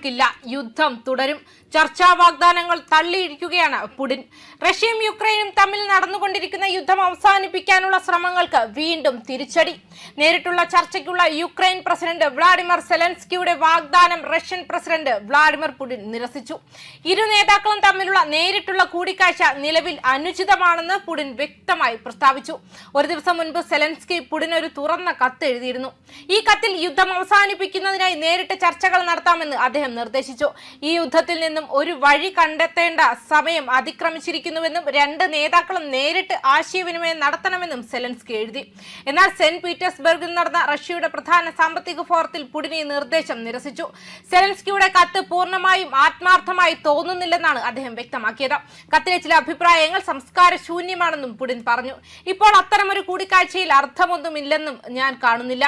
നിൽക്കില്ല, യുദ്ധം തുടരും. ചർച്ചാ വാഗ്ദാനങ്ങൾ തള്ളിയിരിക്കുകയാണ് പുടിൻ. റഷ്യയും യുക്രൈനും തമ്മിൽ നടന്നുകൊണ്ടിരിക്കുന്ന യുദ്ധം അവസാനിപ്പിക്കാനുള്ള ശ്രമങ്ങൾക്ക് വീണ്ടും തിരിച്ചടി. നേരിട്ടുള്ള ചർച്ചയ്ക്കുള്ള യുക്രൈൻ പ്രസിഡന്റ് വ്ളാഡിമിർ സെലൻസ്കിയുടെ വാഗ്ദാനം റഷ്യൻ പ്രസിഡന്റ് വ്ളാഡിമിർ പുടിൻ നിരസിച്ചു. ഇരു നേതാക്കളും തമ്മിലുള്ള നേരിട്ടുള്ള കൂടിക്കാഴ്ച നിലവിൽ അനുചിതമാണെന്ന് പുടിൻ വ്യക്തമായി പ്രസ്താവിച്ചു. ഒരു ദിവസം മുൻപ് സെലൻസ്കി പുടിൻ ഒരു തുറന്ന കത്ത് എഴുതിയിരുന്നു. ഈ കത്തിൽ യുദ്ധം അവസാനിപ്പിക്കുന്നതിനായി നേരിട്ട് ചർച്ചകൾ നടത്താമെന്ന് അദ്ദേഹം നിർദ്ദേശിച്ചു. ഈ യുദ്ധത്തിൽ നിന്നും ഒരു വഴി കണ്ടെത്തേണ്ട സമയം അതിക്രമിച്ചിരിക്കുന്നുവെന്നും രണ്ട് നേതാക്കളും നേരിട്ട് ആശയവിനിമയം നടത്തണമെന്നും സെലൻസ്കി എഴുതി. എന്നാൽ സെന്റ് പീറ്റേഴ്സ്ബർഗിൽ നടന്ന റഷ്യയുടെ പ്രധാന സാമ്പത്തിക ഫോറത്തിൽ പുടിൻ ഈ നിർദ്ദേശം നിരസിച്ചു. സെലൻസ്കിയുടെ കത്ത് പൂർണ്ണമായും ആത്മാർത്ഥമായി തോന്നുന്നില്ലെന്നാണ് അദ്ദേഹം വ്യക്തമാക്കിയത്. കത്തിലെ ചില അഭിപ്രായങ്ങൾ സംസ്കാര ശൂന്യമാണെന്നും പുടിൻ പറഞ്ഞു. ഇപ്പോൾ അത്തരമൊരു കൂടിക്കാഴ്ചയിൽ അർത്ഥമൊന്നുമില്ലെന്നും ഞാൻ കാണുന്നില്ല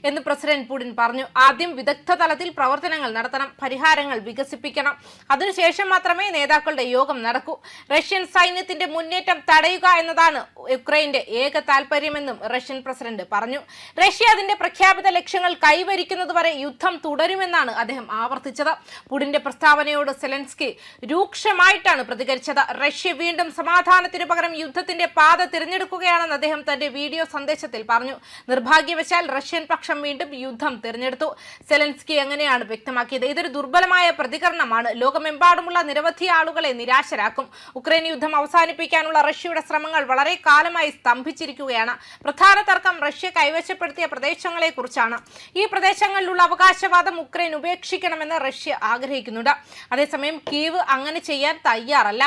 എന്ന് പ്രസിഡന്റ് പുടിൻ പറഞ്ഞു. ആദ്യം വിദഗ്ധ തലത്തിൽ പ്രവർത്തനങ്ങൾ നടത്തണം, പരിഹാരങ്ങൾ വികസിപ്പിക്കണം. അതിനുശേഷം മാത്രമേ നേതാക്കളുടെ യോഗം നടക്കൂ. റഷ്യൻ സൈന്യത്തിന്റെ മുന്നേറ്റം തടയുക എന്നതാണ് യുക്രൈന്റെ ഏക താൽപര്യമെന്നും റഷ്യൻ പ്രസിഡന്റ് പറഞ്ഞു. റഷ്യ അതിന്റെ പ്രഖ്യാപിത ലക്ഷ്യങ്ങൾ കൈവരിക്കുന്നതുവരെ യുദ്ധം തുടരുമെന്നാണ് അദ്ദേഹം ആവർത്തിച്ചത്. പുടിന്റെ പ്രസ്താവനയോട് സെലൻസ്കി രൂക്ഷമായിട്ടാണ് പ്രതികരിച്ചത്. റഷ്യ വീണ്ടും സമാധാനത്തിനു പകരം യുദ്ധത്തിന്റെ പാത തിരഞ്ഞെടുക്കുകയാണെന്ന് അദ്ദേഹം തന്റെ വീഡിയോ സന്ദേശത്തിൽ പറഞ്ഞു. നിർഭാഗ്യവശാൽ റഷ്യൻ പക്ഷം വീണ്ടും യുദ്ധം തിരഞ്ഞെടുത്തു. സെലൻസ്കി അങ്ങനെയാണ് വ്യക്തമാക്കിയത്. ഇതൊരു ദുർബലമായ പ്രതികരണമാണ്, ലോകമെമ്പാടുമുള്ള നിരവധി ആളുകളെ നിരാശരാക്കും. ഉക്രൈൻ യുദ്ധം അവസാനിപ്പിക്കാനുള്ള റഷ്യയുടെ ശ്രമങ്ങൾ വളരെ കാലമായി സ്തംഭിച്ചിരിക്കുകയാണ്. പ്രധാന തർക്കം റഷ്യ കൈവശപ്പെടുത്തിയ പ്രദേശങ്ങളെ കുറിച്ചാണ്. ഈ പ്രദേശങ്ങളിലുള്ള അവകാശവാദം ഉക്രൈൻ ഉപേക്ഷിക്കണമെന്ന് റഷ്യ ആഗ്രഹിക്കുന്നുണ്ട്. അതേസമയം കീവ് അങ്ങനെ ചെയ്യാൻ തയ്യാറല്ല.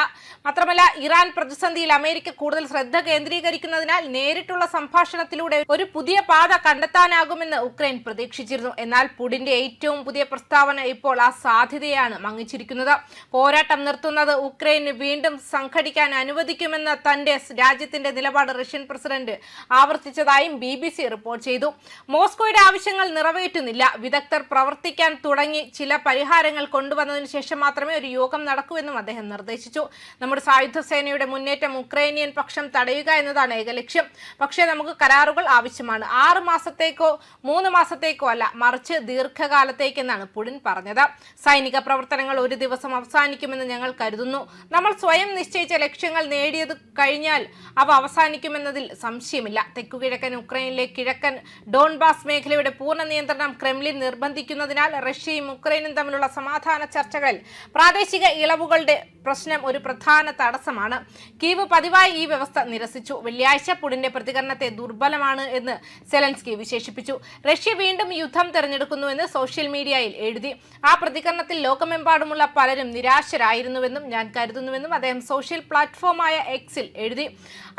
മാത്രമല്ല, ഇറാൻ പ്രതിസന്ധിയിൽ അമേരിക്ക കൂടുതൽ ശ്രദ്ധ കേന്ദ്രീകരിക്കുന്നതിനാൽ നേരിട്ടുള്ള സംഭാഷണത്തിലൂടെ ഒരു പുതിയ പാത കണ്ടെത്താനാകുമെന്ന് ഉക്രൈൻ പ്രതീക്ഷിച്ചിരുന്നു. എന്നാൽ പുടിന്റെ ഏറ്റവും പുതിയ പ്രസ്താവന ഇപ്പോൾ ആ സാധ്യതയാണ് മങ്ങിച്ചിരിക്കുന്നത്. പോരാട്ടം നിർത്തുന്നത് ഉക്രൈന് വീണ്ടും സംഘടിക്കാൻ അനുവദിക്കുമെന്ന തന്റെ രാജ്യത്തിന്റെ നിലപാട് റഷ്യൻ പ്രസിഡന്റ് ആവർത്തിച്ചതായും BBC റിപ്പോർട്ട് ചെയ്തു. മോസ്കോയുടെ ആവശ്യങ്ങൾ നിറവേറ്റുന്നില്ല. വിദഗ്ധർ പ്രവർത്തിക്കാൻ തുടങ്ങി ചില പരിഹാരങ്ങൾ കൊണ്ടുവന്നതിനു ശേഷം മാത്രമേ ഒരു യോഗം നടക്കൂവെന്നും അദ്ദേഹം നിർദ്ദേശിച്ചു. നമ്മുടെ സായുധ സേനയുടെ മുന്നേറ്റം ഉക്രൈനിയൻ പക്ഷം തടയുക എന്നതാണ് ഏക ലക്ഷ്യം. പക്ഷേ നമുക്ക് കരാറുകൾ ആവശ്യമാണ്. 6 മാസത്തേക്കോ 3 മാസത്തേക്കോ അല്ല, മറിച്ച് ദീർഘകാലത്തേക്കെന്നാണ് പുടിൻ പറഞ്ഞത്. സൈനിക പ്രവർത്തനങ്ങൾ ഒരു ദിവസം അവസാനിക്കുമെന്ന് ഞങ്ങൾ കരുതുന്നു. നമ്മൾ സ്വയം നിശ്ചയിച്ച ലക്ഷ്യങ്ങൾ നേടിയത് കഴിഞ്ഞാൽ അവ അവസാനിക്കുമെന്നതിൽ സംശയമില്ല. തെക്കുകിഴക്കൻ ഉക്രൈനിലെ കിഴക്കൻ ഡോൺബാസ് മേഖലയുടെ പൂർണ്ണ നിയന്ത്രണം ക്രെംലിൻ നിർബന്ധിക്കുന്നതിനാൽ റഷ്യയും ഉക്രൈനും തമ്മിലുള്ള സമാധാന ചർച്ചകളിൽ പ്രാദേശിക ഇളവുകളുടെ പ്രശ്നം ഒരു പ്രധാന തടസ്സമാണ്. കീവ് പതിവായി ഈ വ്യവസ്ഥ നിരസിച്ചു. വെള്ളിയാഴ്ച പുടിന്റെ പ്രതികരണത്തെ ദുർബലമാണ് എന്ന് സെലൻസ്കി വിശേഷിപ്പിച്ചു. റഷ്യ വീണ്ടും യുദ്ധം തെരഞ്ഞെടുക്കുന്നുവെന്ന് സോഷ്യൽ മീഡിയയിൽ എഴുതി. ആ പ്രതികരണത്തിൽ ലോകമെമ്പാടുമുള്ള പലരും നിരാശരായിരുന്നുവെന്നും ഞാൻ കരുതുന്നുവെന്നും അദ്ദേഹം സോഷ്യൽ പ്ലാറ്റ്ഫോമായ എക്സിൽ എഴുതി.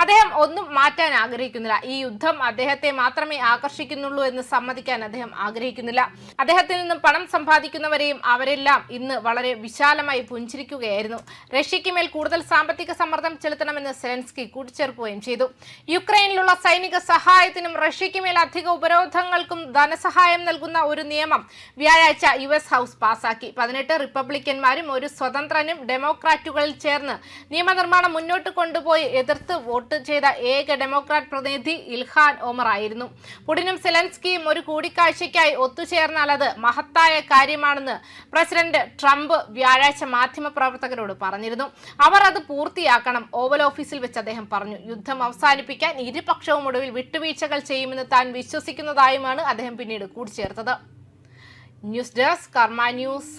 അദ്ദേഹം ഒന്നും മാറ്റാൻ ആഗ്രഹിക്കുന്നില്ല. ഈ യുദ്ധം അദ്ദേഹത്തെ മാത്രമേ ആകർഷിക്കുന്നുള്ളൂ എന്ന് സമ്മതിക്കാൻ അദ്ദേഹം ആഗ്രഹിക്കുന്നില്ല. അദ്ദേഹത്തിൽ നിന്നും പണം സമ്പാദിക്കുന്നവരെയും അവരെല്ലാം ഇന്ന് വളരെ വിശാലമായി പുഞ്ചിരിക്കുകയായിരുന്നു. റഷ്യയ്ക്ക് മേൽ കൂടുതൽ സാമ്പത്തിക സമ്മർദ്ദം ചെലുത്തണമെന്ന് സെലൻസ്കി കൂട്ടിച്ചേർക്കുകയും ചെയ്തു. യുക്രൈനിലുള്ള സൈനിക സഹായത്തിനും റഷ്യയ്ക്ക് മേൽ അധിക ഉപരോധങ്ങൾക്കും ധനസഹായം നൽകുന്ന ഒരു നിയമം വ്യാഴാഴ്ച US ഹൗസ് പാസാക്കി. 18 റിപ്പബ്ലിക്കന്മാരും ഒരു സ്വതന്ത്രനും ഡെമോക്രാറ്റുകളിൽ ചേർന്ന് നിയമനിർമ്മാണം മുന്നോട്ട് കൊണ്ടുപോയി എതിർത്ത് വോട്ട് ചെയ്ത ഏക ഡെമോക്രാറ്റ് പ്രതിനിധി ഇൽഹാൻ ഒമർ ആയിരുന്നു. പുടിനും സെലൻസ്കിയും ഒരു കൂടിക്കാഴ്ചയ്ക്കായി ഒത്തുചേർന്നാൽ അത് മഹത്തായ കാര്യമാണെന്ന് പ്രസിഡന്റ് ട്രംപ് വ്യാഴാഴ്ച മാധ്യമപ്രവർത്തകരോട് പറഞ്ഞിരുന്നു. അവർ അത് പൂർത്തിയാക്കണം, ഓവൽ ഓഫീസിൽ വെച്ച് അദ്ദേഹം പറഞ്ഞു. യുദ്ധം അവസാനിപ്പിക്കാൻ ഇരുപക്ഷവും ഒടുവിൽ വിട്ടുവീഴ്ചകൾ ചെയ്യുമെന്ന് താൻ വിശ്വസിക്കുന്നതായുമാണ് അദ്ദേഹം പിന്നീട് കൂട്ടിച്ചേർത്തത്. ന്യൂസ് ഡെസ്ക് കർമ്മ ന്യൂസ്.